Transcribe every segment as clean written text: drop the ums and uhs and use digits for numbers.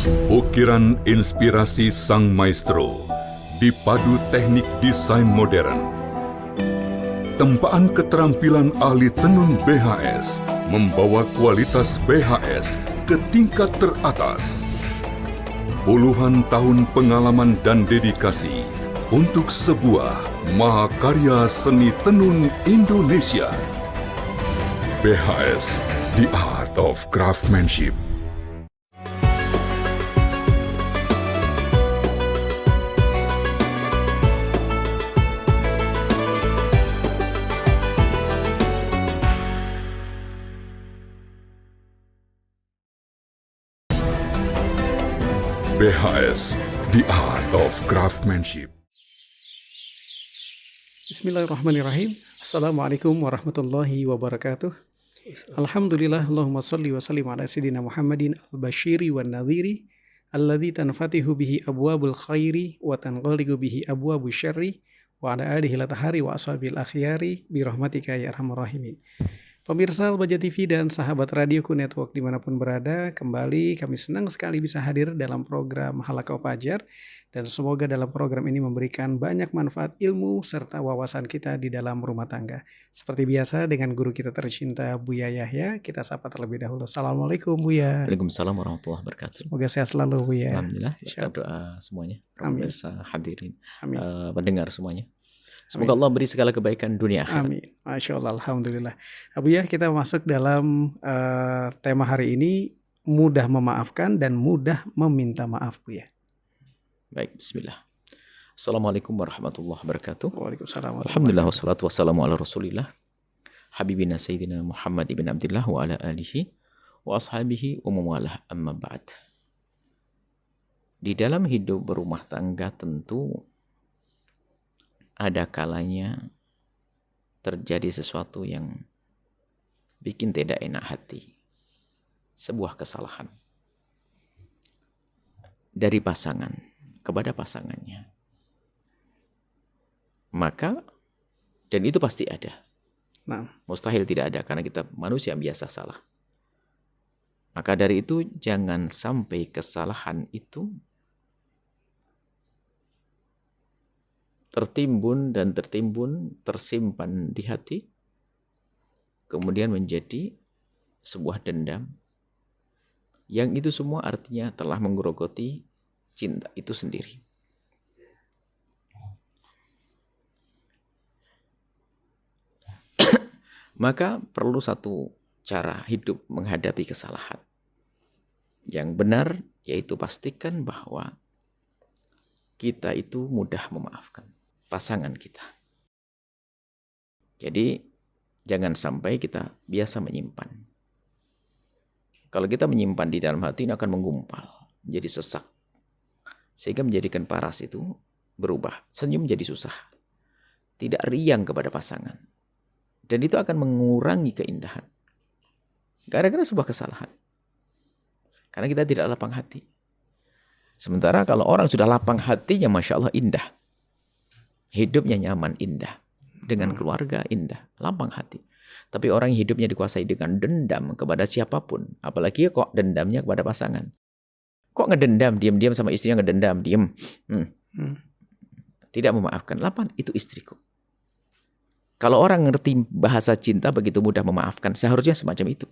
Ukiran inspirasi sang maestro dipadu teknik desain modern. Tempaan keterampilan ahli tenun BHS membawa kualitas BHS ke tingkat teratas. Puluhan tahun pengalaman dan dedikasi untuk sebuah mahakarya seni tenun Indonesia. BHS, The Art of Craftsmanship. BHS, The Art of Craftsmanship. Bismillahirrahmanirrahim. Assalamualaikum warahmatullahi wabarakatuh. Alhamdulillah, Allahumma salli wa sallim ala sayyidina Muhammadin al-bashiri wa nadhiri alladhi tanfatihu bihi abwabul khairi wa tanqaligu bihi abwabul syarri wa ala alihi latahari wa ashabil akhyari birahmatika ya arhamar rahimin. Pemirsa Al-Baja TV dan sahabat Radioku Network dimanapun berada, kembali kami senang sekali bisa hadir dalam program Halaqah Fajar, dan semoga dalam program ini memberikan banyak manfaat ilmu serta wawasan kita di dalam rumah tangga. Seperti biasa dengan guru kita tercinta Buya Yahya, kita sapa terlebih dahulu. Assalamualaikum Buya. Waalaikumsalam warahmatullahi wabarakatuh. Semoga sehat selalu Buya. Alhamdulillah, berkat doa semuanya, pemirsa hadirin, pendengar semuanya. Semoga Allah beri segala kebaikan dunia akhirat. Amin. Masya Allah, Alhamdulillah. Buya, kita masuk dalam tema hari ini, mudah memaafkan dan mudah meminta maaf Buya. Baik, bismillah. Assalamualaikum warahmatullahi wabarakatuh. Waalaikumsalam. Alhamdulillah, wassalatu wassalamu ala rasulillah Habibina Sayyidina Muhammad ibn Abdillah wa ala alihi wa ashabihi wa mawalah, amma ba'd. Di dalam hidup berumah tangga tentu ada kalanya terjadi sesuatu yang bikin tidak enak hati. Sebuah kesalahan dari pasangan kepada pasangannya. Maka, dan itu pasti ada. Mustahil tidak ada, karena kita manusia biasa salah. Maka dari itu jangan sampai kesalahan itu tertimbun, tersimpan di hati, kemudian menjadi sebuah dendam, yang itu semua artinya telah menggerogoti cinta itu sendiri. Maka perlu satu cara hidup menghadapi kesalahan. Yang benar, yaitu pastikan bahwa kita itu mudah memaafkan pasangan kita. Jadi jangan sampai kita biasa menyimpan. Kalau kita menyimpan di dalam hati, ini akan menggumpal, jadi sesak, sehingga menjadikan paras itu berubah. Senyum jadi susah, tidak riang kepada pasangan, dan itu akan mengurangi keindahan gara-gara sebuah kesalahan, karena kita tidak lapang hati. Sementara kalau orang sudah lapang hatinya, Masya Allah indah. Hidupnya nyaman, indah. Dengan keluarga, indah. Lapang hati. Tapi orang yang hidupnya dikuasai dengan dendam kepada siapapun. Apalagi kok dendamnya kepada pasangan. Kok ngedendam, diam-diam sama istrinya ngedendam, diam. Tidak memaafkan. Lapan, itu istriku. Kalau orang ngerti bahasa cinta begitu mudah memaafkan, seharusnya semacam itu.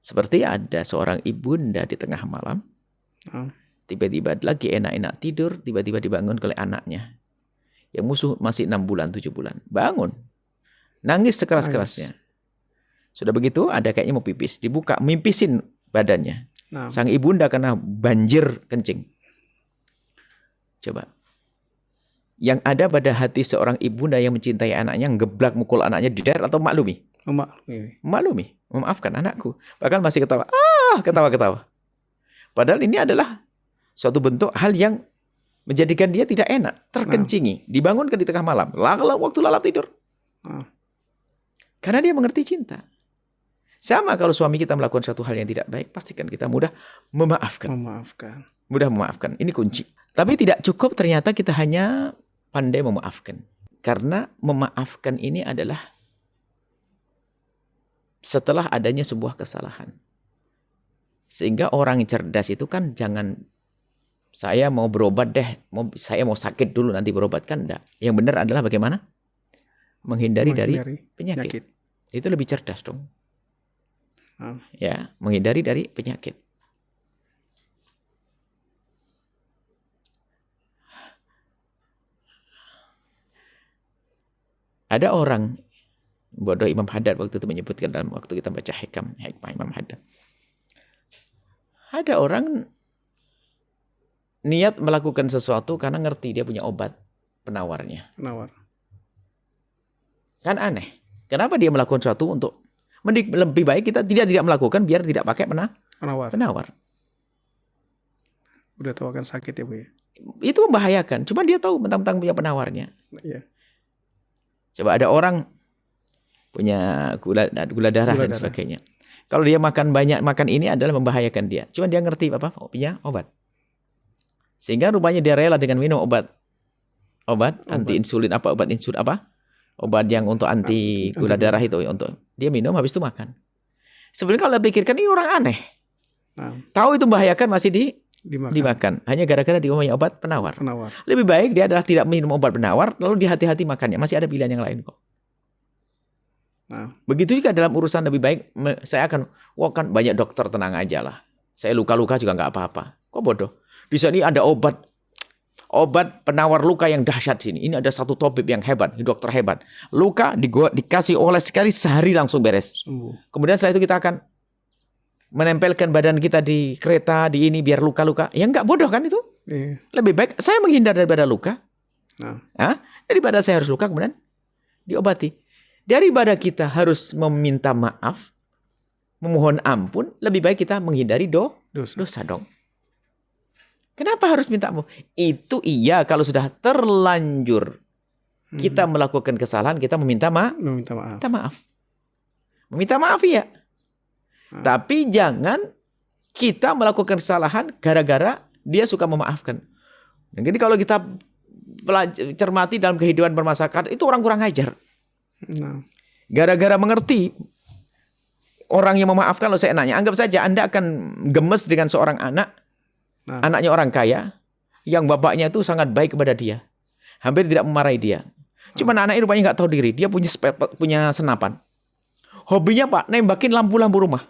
Seperti ada seorang ibunda di tengah malam, tiba-tiba lagi enak-enak tidur, tiba-tiba dibangun oleh anaknya. Yang musuh masih 6 bulan, 7 bulan. Bangun. Nangis sekeras-kerasnya. Sudah begitu, ada kayaknya mau pipis. Dibuka, mimpisin badannya. Sang ibunda kena banjir kencing. Coba. Yang ada pada hati seorang ibunda yang mencintai anaknya, ngeblak mukul anaknya di dar atau maklumi? Maklumi, memaafkan anakku. Bahkan masih ketawa, ketawa-ketawa. Padahal ini adalah suatu bentuk hal yang menjadikan dia tidak enak, terkencingi, dibangunkan di tengah malam, waktu lalap tidur. Karena dia mengerti cinta. Sama kalau suami kita melakukan suatu hal yang tidak baik, pastikan kita mudah memaafkan. Mudah memaafkan, ini kunci. Tapi tidak cukup ternyata kita hanya pandai memaafkan. Karena memaafkan ini adalah setelah adanya sebuah kesalahan. Sehingga orang cerdas itu kan jangan saya mau berobat deh, saya mau sakit dulu nanti berobat, kan enggak. Yang benar adalah bagaimana? Menghindari dari penyakit. Itu lebih cerdas dong. Ya, menghindari dari penyakit. Ada orang bodoh, Imam Haddad waktu itu menyebutkan dalam waktu kita baca hikmah Imam Haddad. Ada orang niat melakukan sesuatu karena ngerti dia punya obat penawarnya. Kan aneh. Kenapa dia melakukan sesuatu untuk lebih baik kita tidak melakukan biar tidak pakai penawar. Udah tahu akan sakit ya Bu ya. Itu membahayakan. Cuman dia tahu mentang-mentang punya penawarnya. Iya. Coba ada orang punya gula darah dan sebagainya. Kalau dia makan banyak, makan ini adalah membahayakan dia. Cuman dia ngerti apa? Punya obat. Sehingga rupanya dia rela dengan minum obat anti insulin obat insulin obat yang untuk anti gula darah itu, untuk dia minum habis itu makan. Sebenarnya kalau pikirkan ini orang aneh. Tahu itu membahayakan masih dimakan. Hanya gara-gara dia punya obat penawar. Lebih baik dia adalah tidak minum obat penawar lalu hati-hati makannya. Masih ada pilihan yang lain kok. Begitu juga dalam urusan lebih baik saya akan kan banyak dokter, tenang aja lah. Saya luka-luka juga nggak apa-apa. Kok bodoh? Di sini ada obat penawar luka yang dahsyat sini. Ini ada satu tabib yang hebat, dokter hebat. Luka dikasih oles sekali sehari langsung beres. Kemudian setelah itu kita akan menempelkan badan kita di kereta, di ini biar luka-luka. Ya nggak bodoh kan itu? Lebih baik saya menghindar daripada luka. Daripada saya harus luka kemudian diobati. Daripada kita harus meminta maaf, memohon ampun, lebih baik kita menghindari dosa dong. Kenapa harus minta maaf? Itu iya kalau sudah terlanjur kita melakukan kesalahan, kita meminta maaf. Meminta maaf ya. Tapi jangan kita melakukan kesalahan gara-gara dia suka memaafkan. Jadi kalau kita cermati dalam kehidupan bermasyarakat, itu orang kurang ajar. Gara-gara mengerti orang yang memaafkan, loh saya nanya, anggap saja Anda akan gemes dengan seorang anak, anaknya orang kaya, yang bapaknya itu sangat baik kepada dia, hampir tidak memarahi dia. Cuman anak ini rupanya nggak tahu diri, dia punya senapan. Hobinya Pak, nembakin lampu-lampu rumah.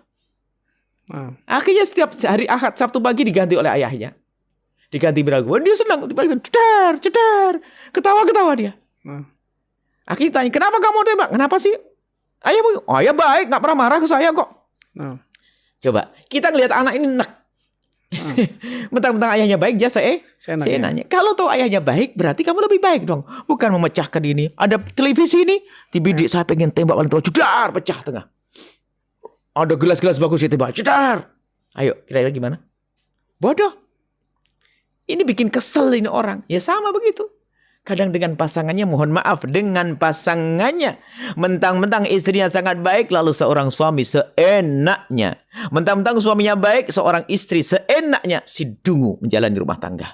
Akhirnya setiap hari Ahad, Sabtu pagi diganti oleh ayahnya. Diganti beragu. Dia senang, cedar, ketawa-ketawa dia. Akhirnya tanya, kenapa kamu tembak? Kenapa sih? Ayah baik, nggak pernah marah ke saya kok. Coba, kita ngelihat anak ini enak. Mentang-mentang ayahnya baik, dia saya nanya. Kalau tahu ayahnya baik, berarti kamu lebih baik dong. Bukan memecahkan ini. Ada televisi ini, tiba-tiba saya pengen tembak paling tua, cedar, pecah tengah. Ada gelas-gelas bagus ditembak, cedar. Ayo, kira-kira gimana? Bodoh. Ini bikin kesel ini orang. Ya sama begitu. Kadang dengan pasangannya, mohon maaf, dengan pasangannya. Mentang-mentang istrinya sangat baik, lalu seorang suami seenaknya. Mentang-mentang suaminya baik, seorang istri seenaknya si dungu menjalani rumah tangga.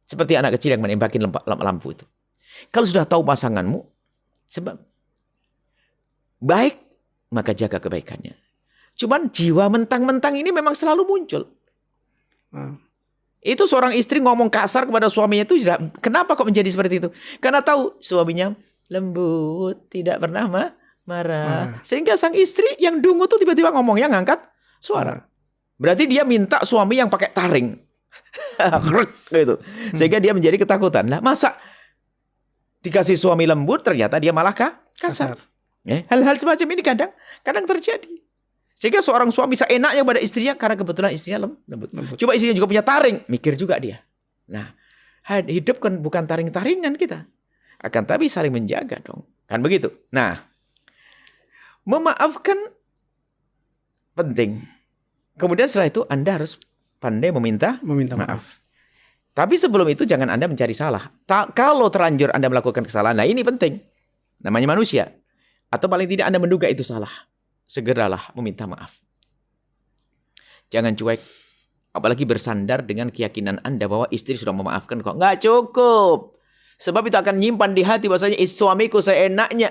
Seperti anak kecil yang menembakin lampu itu. Kalau sudah tahu pasanganmu, sebab baik, maka jaga kebaikannya. Cuman jiwa mentang-mentang ini memang selalu muncul. Itu seorang istri ngomong kasar kepada suaminya itu, kenapa kok menjadi seperti itu? Karena tahu suaminya lembut, tidak pernah marah. Sehingga sang istri yang dungu tuh tiba-tiba ngomongnya ngangkat suara. Berarti dia minta suami yang pakai taring. Gitu. Sehingga dia menjadi ketakutan. Nah, masa dikasih suami lembut ternyata dia malah kasar. Hal-hal semacam ini kadang terjadi. Sehingga seorang suami seenaknya pada istrinya karena kebetulan istrinya lembut. Coba istrinya juga punya taring, mikir juga dia. Nah, hidup kan bukan taring-taringan kita. Akan tapi saling menjaga dong. Kan begitu. Nah, memaafkan penting. Kemudian setelah itu Anda harus pandai meminta maaf. Tapi sebelum itu jangan Anda mencari salah. Kalau terlanjur Anda melakukan kesalahan, nah ini penting. Namanya manusia. Atau paling tidak Anda menduga itu salah. Segeralah meminta maaf. Jangan cuek. Apalagi bersandar dengan keyakinan Anda bahwa istri sudah memaafkan kok. Nggak cukup. Sebab itu akan nyimpan di hati bahwasanya suamiku seenaknya.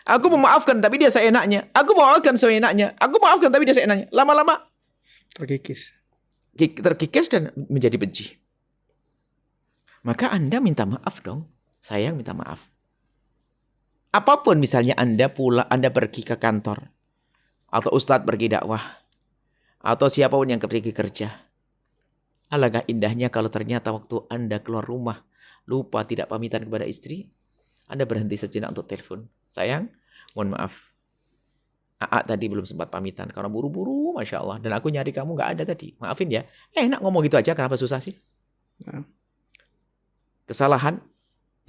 Aku memaafkan tapi dia seenaknya. Aku memaafkan seenaknya. Aku memaafkan tapi dia seenaknya. Lama-lama Terkikis. Terkikis dan menjadi benci. Maka Anda minta maaf dong. Sayang, minta maaf. Apapun misalnya Anda pergi ke kantor. Atau ustadz pergi dakwah. Atau siapapun yang pergi kerja. Alangkah indahnya kalau ternyata waktu Anda keluar rumah. Lupa tidak pamitan kepada istri. Anda berhenti sejenak untuk telepon. Sayang, mohon maaf. Aa tadi belum sempat pamitan karena buru-buru, Masya Allah. Dan aku nyari kamu gak ada tadi. Maafin ya. Enak ngomong gitu aja, kenapa susah sih? Kesalahan.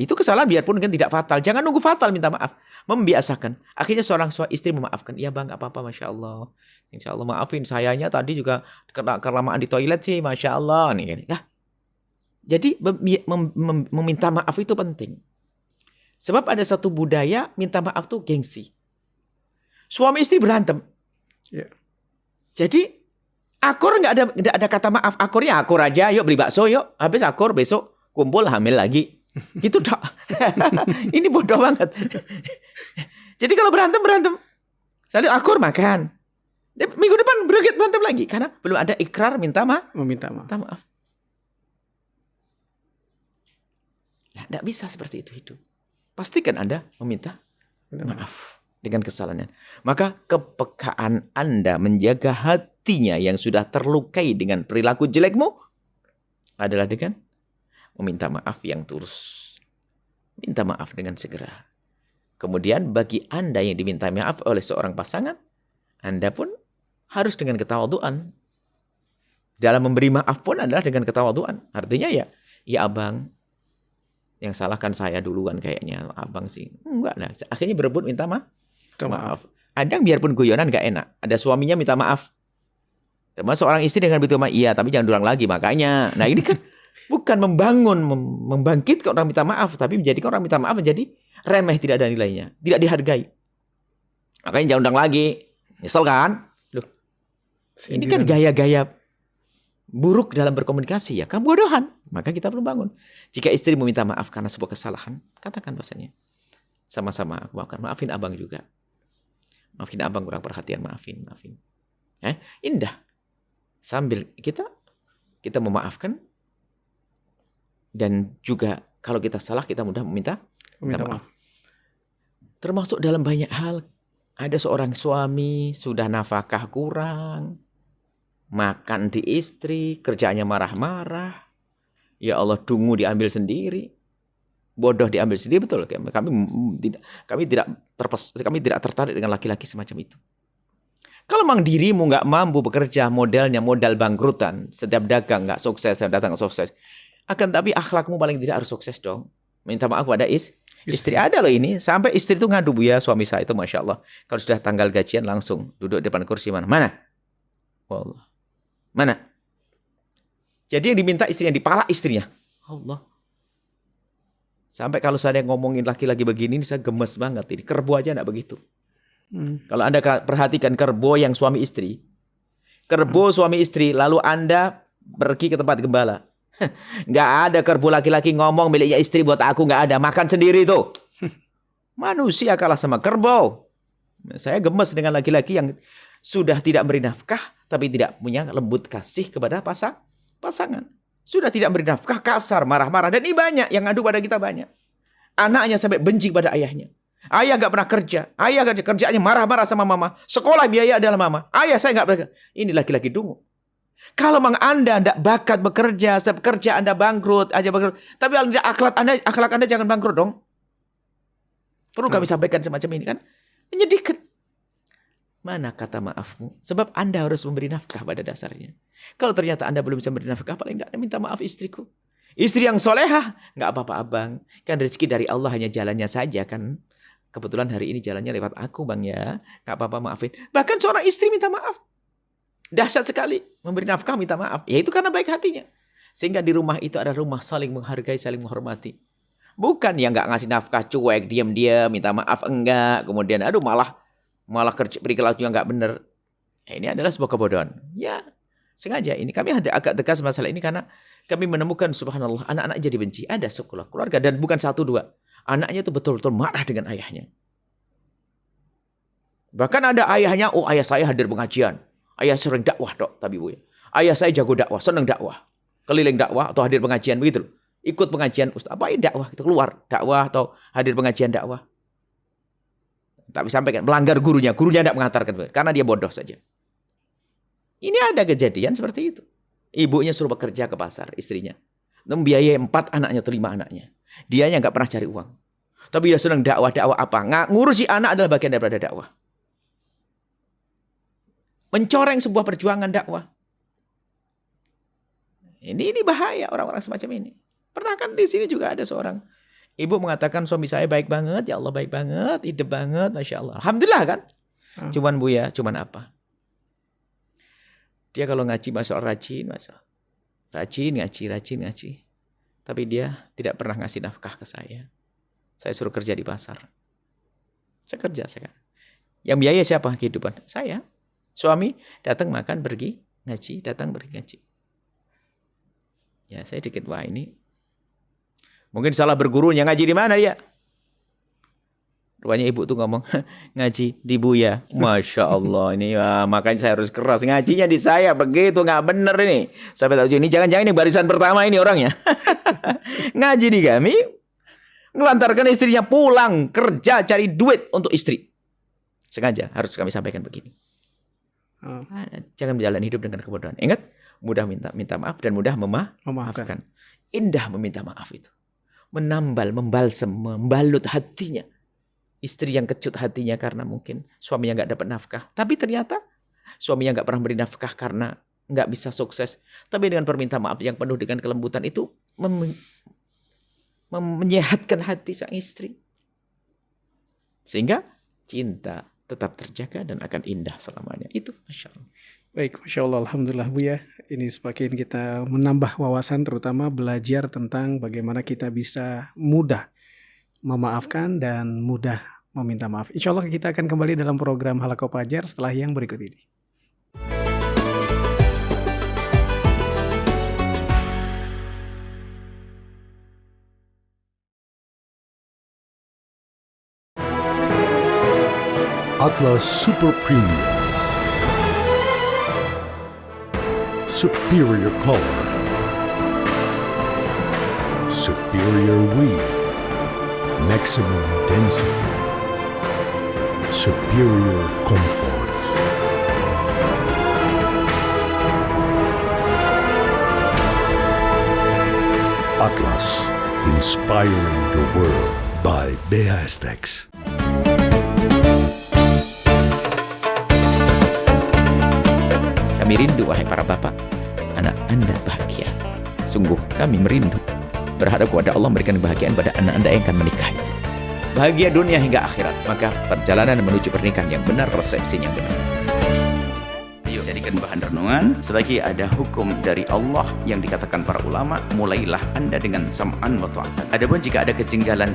Itu kesalahan biarpun kan tidak fatal. Jangan nunggu fatal minta maaf. Membiasakan. Akhirnya seorang istri memaafkan. Ya bang, gak apa-apa, Masya Allah. Insya Allah maafin. Sayanya tadi juga kena kelamaan di toilet sih, Masya Allah. Nih, ya. Jadi meminta maaf itu penting. Sebab ada satu budaya minta maaf tuh gengsi. Suami istri berantem. Ya. Jadi akur nggak ada kata maaf. Akurnya akur aja. Yuk beli bakso yuk. Habis akur besok kumpul hamil lagi. Gitu dok. Ini bodoh banget. Jadi kalau berantem. Selalu akur makan. Minggu depan berantem lagi. Karena belum ada ikrar meminta maaf. Nah, nggak bisa seperti itu hidup. Pastikan Anda meminta maaf dengan kesalahan. Maka kepekaan Anda menjaga hatinya yang sudah terlukai dengan perilaku jelekmu adalah dengan meminta maaf yang tulus. Minta maaf dengan segera. Kemudian bagi Anda yang diminta maaf oleh seorang pasangan, Anda pun harus dengan ketawaduan. Dalam memberi maaf pun adalah dengan ketawaduan. Artinya ya abang, yang salahkan saya duluan kayaknya. Abang sih. Enggak lah. Akhirnya berebut minta maaf. Ada biarpun guyonan gak enak. Ada suaminya minta maaf. Termasuk seorang istri dengan begitu maaf. Iya, tapi jangan diulang lagi makanya. Nah ini kan bukan membangkitkan orang minta maaf. Tapi menjadikan orang minta maaf menjadi remeh. Tidak ada nilainya. Tidak dihargai. Makanya jangan undang lagi. Nyesel kan? Loh. Ini kan gaya-gaya buruk dalam berkomunikasi ya. Kebodohan. Maka kita perlu bangun. Jika istri meminta maaf karena sebuah kesalahan, katakan bahasanya. Sama-sama aku maafin abang juga. Maafin abang kurang perhatian, maafin. Indah. Sambil kita memaafkan. Dan juga kalau kita salah kita mudah meminta maaf. Termasuk dalam banyak hal. Ada seorang suami sudah nafkah kurang. Makan di istri, kerjaannya marah-marah. Ya Allah, dungu diambil sendiri. Bodoh diambil sendiri, betul. Kami tidak tertarik dengan laki-laki semacam itu. Kalau memang dirimu nggak mampu bekerja, modelnya modal bangkrutan, setiap dagang nggak sukses, setiap datang nggak sukses. Akan tapi akhlakmu paling tidak harus sukses dong. Minta maaf pada istri. Ada loh ini. Sampai istri itu ngadu, Bu ya, suami saya itu Masya Allah. Kalau sudah tanggal gajian langsung duduk depan kursi mana? Wallah. Mana? Jadi yang diminta istrinya, dipalak istrinya. Allah. Sampai kalau saya ngomongin laki-laki begini, saya gemes banget ini. Kerbo aja enggak begitu. Kalau Anda perhatikan kerbo yang suami istri. Kerbo suami istri, lalu Anda pergi ke tempat gembala. Nggak ada kerbo laki-laki ngomong miliknya istri buat aku, nggak ada. Makan sendiri tuh. Manusia kalah sama kerbo. Saya gemes dengan laki-laki yang sudah tidak beri nafkah, tapi tidak punya lembut kasih kepada pasangan. Sudah tidak beri nafkah, kasar, marah-marah. Dan ini banyak, yang ngadu pada kita banyak. Anaknya sampai benci pada ayahnya. Ayah gak pernah kerja. Ayah kerjaannya marah-marah sama mama. Sekolah biaya adalah mama. Ayah saya gak pernah. Ini laki-laki dungu. Kalau memang Anda tidak bakat bekerja, kerja Anda bangkrut, tapi akhlak Anda jangan bangkrut dong. Perlu kami sampaikan semacam ini kan? Menyedihkan. Mana kata maafmu? Sebab Anda harus memberi nafkah pada dasarnya. Kalau ternyata Anda belum bisa memberi nafkah, paling tidak minta maaf istriku. Istri yang solehah, nggak apa-apa abang. Kan rezeki dari Allah, hanya jalannya saja kan. Kebetulan hari ini jalannya lewat aku bang ya. Nggak apa-apa, maafin. Bahkan seorang istri minta maaf. Dahsyat sekali. Memberi nafkah minta maaf. Ya itu karena baik hatinya. Sehingga di rumah itu ada rumah saling menghargai, saling menghormati. Bukan yang nggak ngasih nafkah, cuek, diam-diam, minta maaf enggak. Kemudian aduh malah perilakunya nggak benar. Ini adalah sebuah kebodohan. Ya, sengaja ini kami ada agak tegas masalah ini karena kami menemukan subhanallah anak-anak jadi benci. Ada sekolah keluarga dan bukan 1, 2. Anaknya itu betul-betul marah dengan ayahnya. Bahkan ada ayahnya, ayah saya hadir pengajian. Ayah sering dakwah dok, tapi Buya. Ayah saya jago dakwah, senang dakwah. Keliling dakwah atau hadir pengajian begitu loh. Ikut pengajian Ustaz, apa ini dakwah? Kita keluar dakwah atau hadir pengajian dakwah. Tak bisa sampaikan, melanggar gurunya tidak mengantarkan karena dia bodoh saja. Ini ada kejadian seperti itu. Ibunya suruh bekerja ke pasar, istrinya. Membiayai 4 anaknya atau 5 anaknya. Dianya nggak pernah cari uang. Tapi dia senang dakwah apa? Ngurusi anak adalah bagian daripada dakwah. Mencoreng sebuah perjuangan dakwah. Ini bahaya orang-orang semacam ini. Pernah kan di sini juga ada seorang ibu mengatakan suami saya baik banget, ya Allah baik banget, hidup banget, Masya Allah. Alhamdulillah kan? Cuman Buya, cuman apa? Dia kalau ngaji Masya Allah rajin, Masya Allah. Rajin ngaji. Tapi dia tidak pernah ngasih nafkah ke saya. Saya suruh kerja di pasar. Saya kerja sekarang. Yang biaya siapa kehidupan? Saya. Suami datang makan, pergi ngaji, datang pergi ngaji. Ya saya dikit, wah ini mungkin salah berguru, yang ngaji di mana dia? Rupanya ibu tuh ngomong, ngaji di Buya. Masya Allah, ini makanya saya harus keras. Ngajinya di saya, begitu nggak bener ini. Sampai tahu ini, jangan-jangan ini barisan pertama ini orangnya. Ngaji di kami, ngelantarkan istrinya pulang, kerja, cari duit untuk istri. Sengaja harus kami sampaikan begini. Jangan berjalan hidup dengan kebodohan. Ingat, mudah minta maaf dan mudah memaafkan. Indah meminta maaf itu. Menambal, membalsem, membalut hatinya. Istri yang kecut hatinya karena mungkin suaminya nggak dapat nafkah. Tapi ternyata suaminya nggak pernah beri nafkah karena nggak bisa sukses. Tapi dengan permintaan maaf yang penuh dengan kelembutan itu menyehatkan hati sang istri. Sehingga cinta tetap terjaga dan akan indah selamanya. Itu Masya Allah. Baik, Masya Allah, Alhamdulillah Buya. Ini semakin kita menambah wawasan, terutama belajar tentang bagaimana kita bisa mudah memaafkan dan mudah meminta maaf. Insya Allah kita akan kembali dalam program Halaqah Fajar setelah yang berikut ini. Atlas Super Premium. Superior color. Superior weave. Maximum density. Superior comfort. Atlas, inspiring the world by BHStex. Kami rindu, wahai para bapak, anak Anda bahagia. Sungguh kami merindu, berharap kepada Allah memberikan kebahagiaan pada anak Anda yang akan menikah itu. Bahagia dunia hingga akhirat. Maka perjalanan menuju pernikahan yang benar, resepsi yang benar. Ayo jadikan bahan renungan. Selagi ada hukum dari Allah yang dikatakan para ulama, mulailah Anda dengan sam'an wa ta'atan. Adapun jika ada kejanggalan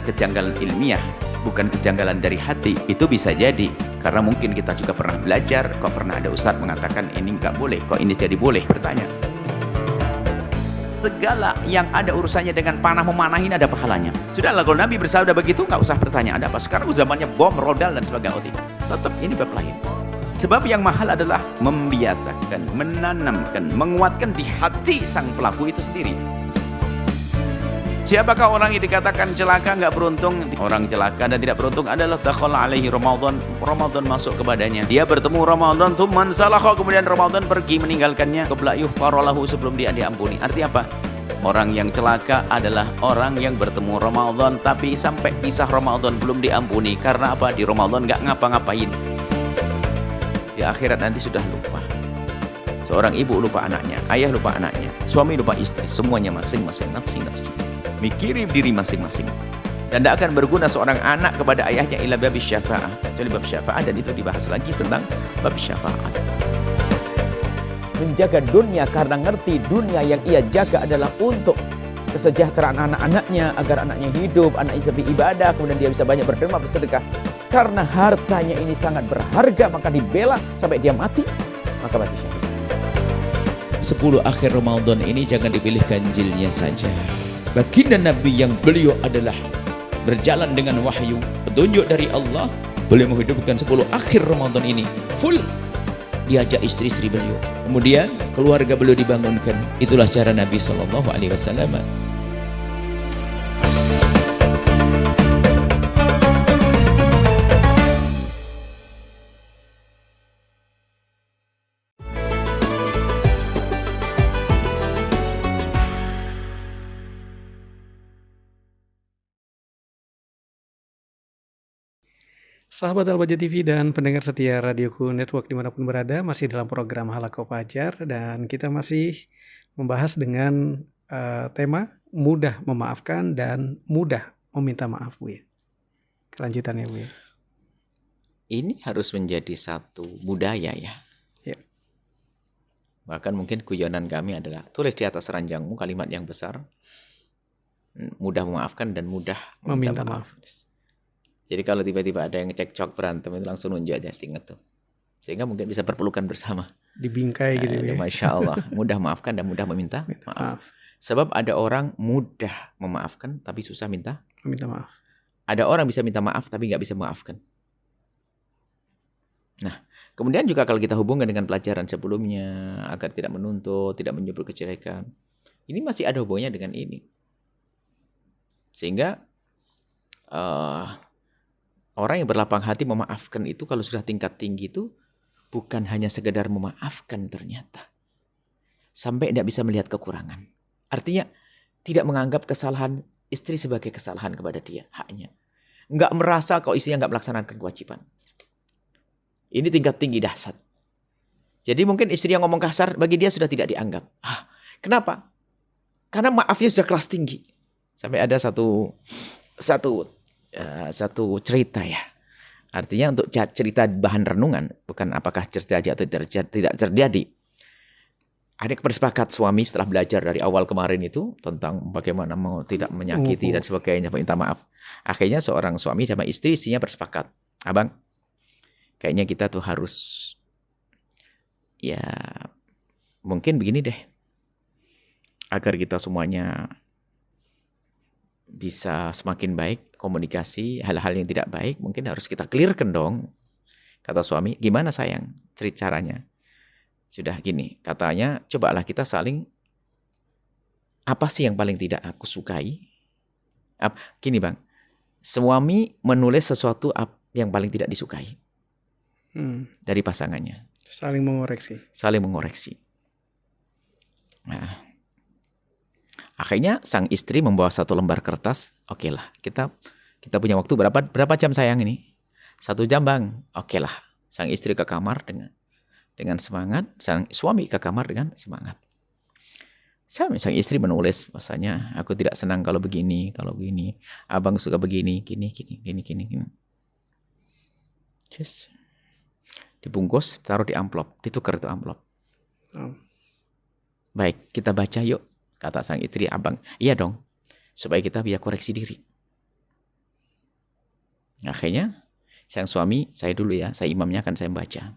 ilmiah, bukan kejanggalan dari hati, itu bisa jadi karena mungkin kita juga pernah belajar, kok pernah ada ustadz mengatakan ini nggak boleh, kok ini jadi boleh. Bertanya, segala yang ada urusannya dengan panah memanahin ada pahalanya. Sudahlah, kalau Nabi bersabda begitu, nggak usah bertanya ada apa. Sekarang zamannya bom, rodal dan sebagainya. Tetap ini bab lain. Sebab yang mahal adalah membiasakan, menanamkan, menguatkan di hati sang pelaku itu sendiri. Siapakah orang yang dikatakan celaka, nggak beruntung? Orang celaka dan tidak beruntung adalah dakhala alaihi Ramadan. Ramadan masuk kepadanya. Dia bertemu Ramadan, tsumman salakha, kemudian Ramadan pergi meninggalkannya. Qabla yughfara lahu, sebelum dia diampuni. Artinya apa? Orang yang celaka adalah orang yang bertemu Ramadan tapi sampai pisah Ramadan belum diampuni. Karena apa? Di Ramadan nggak ngapa-ngapain. Di akhirat nanti sudah lupa. Seorang ibu lupa anaknya, ayah lupa anaknya, suami lupa istri, semuanya masing-masing nafsi-nafsi. Mikirin diri masing-masing. Dan tidak akan berguna seorang anak kepada ayahnya illa bab syafa'ah, kecuali bab syafa'ah, dan itu dibahas lagi tentang bab syafa'ah. Menjaga dunia karena ngerti dunia yang ia jaga adalah untuk kesejahteraan anak-anaknya, agar anaknya hidup, anaknya bisa beribadah, kemudian dia bisa banyak berderma, bersedekah. Karena hartanya ini sangat berharga, maka dibela sampai dia mati, maka mati syahid. 10 akhir Ramadan ini jangan dipilih ganjilnya saja. Baginda Nabi yang beliau adalah berjalan dengan wahyu, petunjuk dari Allah, beliau menghidupkan 10 akhir Ramadan ini full diajak istri-istri beliau. Kemudian keluarga beliau dibangunkan. Itulah cara Nabi SAW. Sahabat Al-Baja TV dan pendengar setia Radioku Network dimanapun berada, masih dalam program Halaqah Fajar dan kita masih membahas dengan tema mudah memaafkan dan mudah meminta maaf, Bu ya. Kelanjutannya, Bu ya. Ini harus menjadi satu budaya ya. Ya. Bahkan mungkin guyonan kami adalah tulis di atas ranjangmu kalimat yang besar, mudah memaafkan dan mudah meminta maaf. Jadi kalau tiba-tiba ada yang cekcok berantem itu langsung nunjuk aja, ingat tuh. Sehingga mungkin bisa berpelukan bersama. Dibingkai gitu ya. Masya Allah, mudah memaafkan dan mudah meminta maaf. Sebab ada orang mudah memaafkan tapi susah meminta maaf. Ada orang bisa minta maaf tapi nggak bisa memaafkan. Nah, kemudian juga kalau kita hubungkan dengan pelajaran sebelumnya agar tidak menuntut, tidak menyebut kejelekan, ini masih ada hubungannya dengan ini. Sehingga orang yang berlapang hati memaafkan itu kalau sudah tingkat tinggi itu bukan hanya sekedar memaafkan ternyata. Sampai tidak bisa melihat kekurangan. Artinya tidak menganggap kesalahan istri sebagai kesalahan kepada dia, haknya. Nggak merasa kalau istrinya nggak melaksanakan kewajiban. Ini tingkat tinggi dahsyat. Jadi mungkin istri yang ngomong kasar bagi dia sudah tidak dianggap. Kenapa? Karena maafnya sudah kelas tinggi. Sampai ada satu cerita ya. Artinya untuk cerita bahan renungan, bukan apakah terjadi atau tidak terjadi. Ada bersepakat suami setelah belajar dari awal kemarin itu tentang bagaimana mau tidak menyakiti dan sebagainya, minta maaf. Akhirnya seorang suami sama istrinya bersepakat, abang, kayaknya kita tuh harus ya mungkin begini deh, agar kita semuanya bisa semakin baik komunikasi, hal-hal yang tidak baik mungkin harus kita clearkan dong. Kata suami, gimana sayang caranya? Sudah gini, katanya cobalah kita saling, apa sih yang paling tidak aku sukai? Gini bang, suami menulis sesuatu yang paling tidak disukai dari pasangannya. Saling mengoreksi. Nah, akhirnya sang istri membawa satu lembar kertas. Oke lah, kita punya waktu berapa jam sayang ini? 1 jam bang. Oke lah, sang istri ke kamar dengan semangat, sang suami ke kamar dengan semangat. Sang istri menulis bahasanya, aku tidak senang kalau begini, abang suka begini, gini. Just dibungkus, taruh di amplop, ditukar itu amplop. Baik, kita baca yuk. Kata sang istri, abang, iya dong, supaya kita bisa koreksi diri. Akhirnya, sang suami, saya dulu ya, saya imamnya akan saya baca.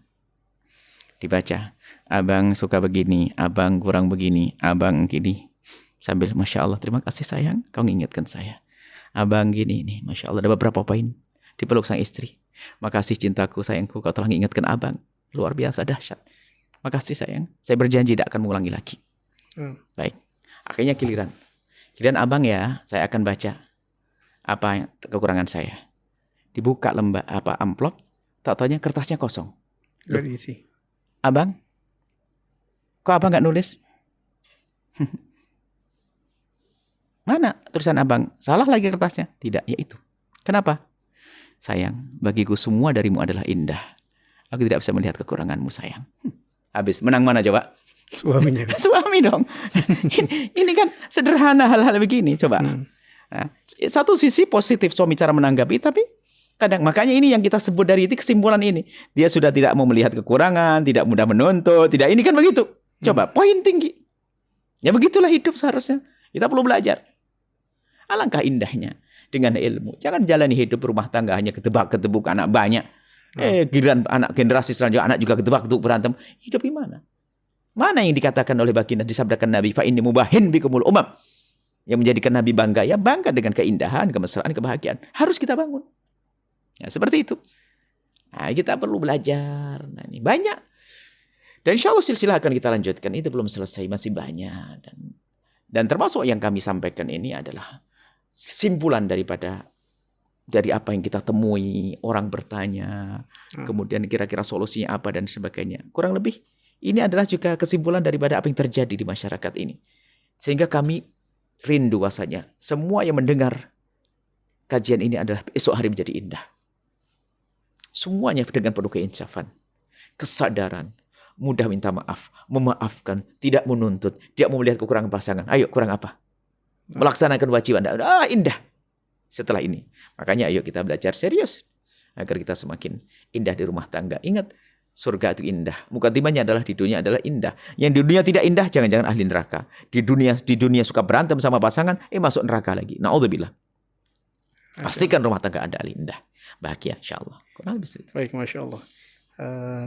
Dibaca, abang suka begini, abang kurang begini, abang gini. Sambil, Masya Allah, terima kasih sayang, kau mengingatkan saya. Abang gini, nih, Masya Allah, ada beberapa poin. Dipeluk sang istri. Makasih cintaku, sayangku, kau telah mengingatkan abang. Luar biasa, dahsyat. Makasih sayang, saya berjanji tidak akan mengulangi lagi. Baik. Akhirnya giliran abang ya, saya akan baca apa kekurangan saya. Dibuka amplop, tak taunya kertasnya kosong. Loh, diisi. Abang, kok abang nggak nulis? Mana tulisan abang? Salah lagi kertasnya. Tidak, ya itu. Kenapa? Sayang, bagiku semua darimu adalah indah. Aku tidak bisa melihat kekuranganmu sayang. Habis, menang mana coba? Suaminya. Suami dong. Ini kan sederhana hal-hal begini, coba. Nah, satu sisi positif suami cara menanggapi, tapi kadang makanya ini yang kita sebut dari itu kesimpulan ini. Dia sudah tidak mau melihat kekurangan, tidak mudah menuntut, tidak ini kan begitu. Coba poin tinggi. Ya begitulah hidup seharusnya. Kita perlu belajar. Alangkah indahnya dengan ilmu. Jangan jalani hidup rumah tangga hanya ketebak-ketebuk anak banyak. Giliran anak generasi selanjutnya anak juga ketebak-ketebuk berantem. Hidup gimana? Mana yang dikatakan oleh baginda disabdakan Nabi fa inni mubahin bikumul umam. Yang menjadikan Nabi bangga, ya bangga dengan keindahan, kemesraan, kebahagiaan. Harus kita bangun. Ya, seperti itu. Nah, kita perlu belajar. Nah, ini banyak Dan insya Allah silsilah akan kita lanjutkan. Itu belum selesai, masih banyak. Dan termasuk yang kami sampaikan ini adalah simpulan dari apa yang kita temui, orang bertanya, kemudian kira-kira solusinya apa dan sebagainya. Kurang lebih ini adalah juga kesimpulan daripada apa yang terjadi di masyarakat ini. Sehingga kami rindu bahasanya semua yang mendengar kajian ini adalah esok hari menjadi indah. Semuanya dengan penuh keinsafan, kesadaran, mudah minta maaf, memaafkan, tidak menuntut, tidak mau melihat kekurangan pasangan. Ayo, kurang apa? Melaksanakan kewajiban. Indah setelah ini. Makanya ayo kita belajar serius agar kita semakin indah di rumah tangga. Ingat, surga itu indah. Mukadimahnya adalah di dunia adalah indah. Yang di dunia tidak indah, jangan-jangan ahli neraka. Di dunia suka berantem sama pasangan, masuk neraka lagi. Na'udzubillah. Pastikan rumah tangga Anda indah. Bahagia insyaAllah. Baik, Masya Allah.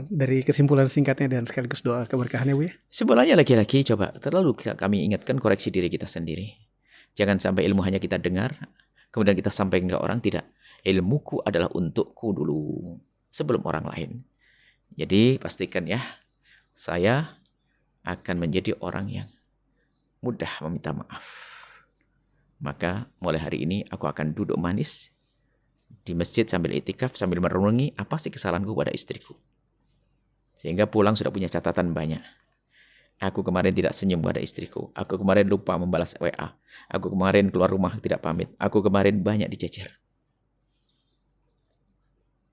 Dari kesimpulan singkatnya dan sekaligus doa keberkahannya, Bu ya. Simpulannya lagi-lagi coba terlalu kami ingatkan koreksi diri kita sendiri. Jangan sampai ilmu hanya kita dengar, kemudian kita sampaikan ke orang. Tidak. Ilmuku adalah untukku dulu sebelum orang lain. Jadi pastikan ya, saya akan menjadi orang yang mudah meminta maaf. Maka mulai hari ini aku akan duduk manis di masjid sambil itikaf, sambil merenungi apa sih kesalahanku pada istriku. Sehingga pulang sudah punya catatan banyak. Aku kemarin tidak senyum pada istriku. Aku kemarin lupa membalas WA. Aku kemarin keluar rumah tidak pamit. Aku kemarin banyak dicecer.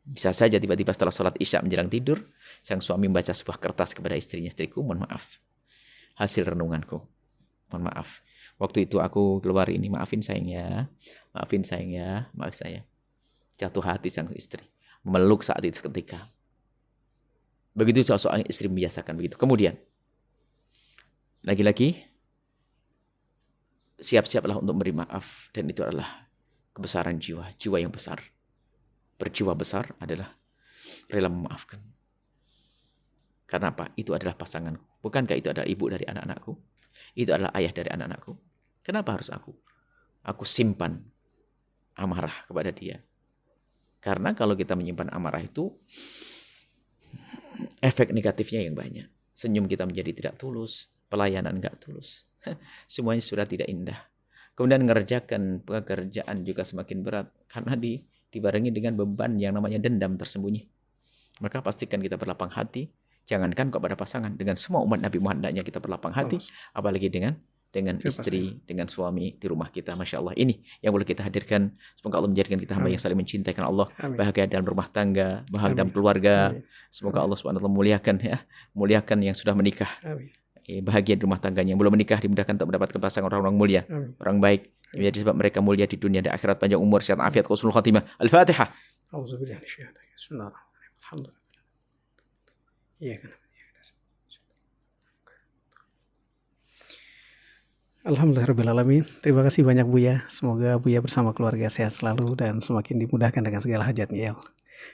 Bisa saja tiba-tiba setelah sholat isya menjelang tidur, sang suami membaca sebuah kertas kepada istrinya. Istriku, mohon maaf. Hasil renunganku. Mohon maaf. Waktu itu aku keluar ini, maafin sayang ya. Maafin sayang ya. Maaf saya. Jatuh hati sang istri. Meluk saat itu seketika. Begitu soal istri membiasakan begitu. Kemudian, lagi-lagi, siap-siaplah untuk memberi maaf. Dan itu adalah kebesaran jiwa. Jiwa yang besar. Berjiwa besar adalah rela memaafkan. Karena apa? Itu adalah pasanganku. Bukankah itu adalah ibu dari anak-anakku? Itu adalah ayah dari anak-anakku. Kenapa harus aku? Aku simpan amarah kepada dia. Karena kalau kita menyimpan amarah itu, efek negatifnya yang banyak. Senyum kita menjadi tidak tulus. Pelayanan enggak tulus. Semuanya sudah tidak indah. Kemudian mengerjakan pekerjaan juga semakin berat. Karena dibarengi dengan beban yang namanya dendam tersembunyi. Maka pastikan kita berlapang hati. Jangankan kepada pasangan. Dengan semua umat Nabi Muhammad kita berlapang hati. Apalagi dengan istri, dengan suami di rumah kita. Masya Allah. Ini yang boleh kita hadirkan. Semoga Allah menjadikan kita hamba yang saling mencintai karena Allah. Bahagia dalam rumah tangga. Bahagia dalam keluarga. Semoga Allah SWT muliakan yang sudah menikah. Bahagia di rumah tangganya. Yang belum menikah dimudahkan untuk mendapatkan pasangan orang-orang mulia. Orang baik. Yang menjadi sebab mereka mulia di dunia dan akhirat. Panjang umur, sehat, afiat, husnul khatimah. Al-Fatihah. Bismillahirrahmanirrahim. Alhamdulillah. Iya kan. Alhamdulillahirrahmanirrahim. Terima kasih banyak Buya. Semoga Buya bersama keluarga sehat selalu dan semakin dimudahkan dengan segala hajatnya ya.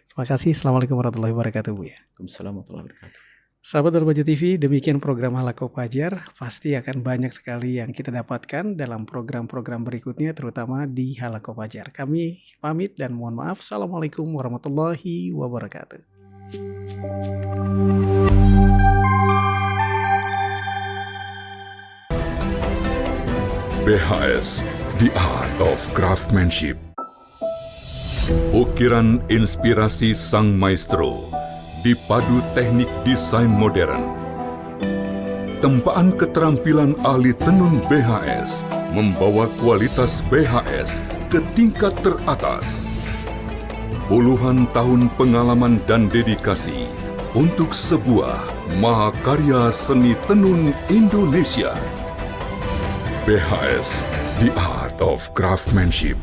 Terima kasih. Assalamualaikum warahmatullahi wabarakatuh Buya. Waalaikumsalam warahmatullahi wabarakatuh. Sahabat Al-Baja TV, demikian program Halaqah Fajar. Pasti akan banyak sekali yang kita dapatkan dalam program-program berikutnya, terutama di Halaqah Fajar. Kami pamit dan mohon maaf. Assalamualaikum warahmatullahi wabarakatuh. BHS, The Art of Craftsmanship. Ukiran inspirasi sang maestro dipadu teknik desain modern. Tempaan keterampilan ahli tenun BHS membawa kualitas BHS ke tingkat teratas. Puluhan tahun pengalaman dan dedikasi untuk sebuah mahakarya seni tenun Indonesia. BHS, The Art of Craftsmanship.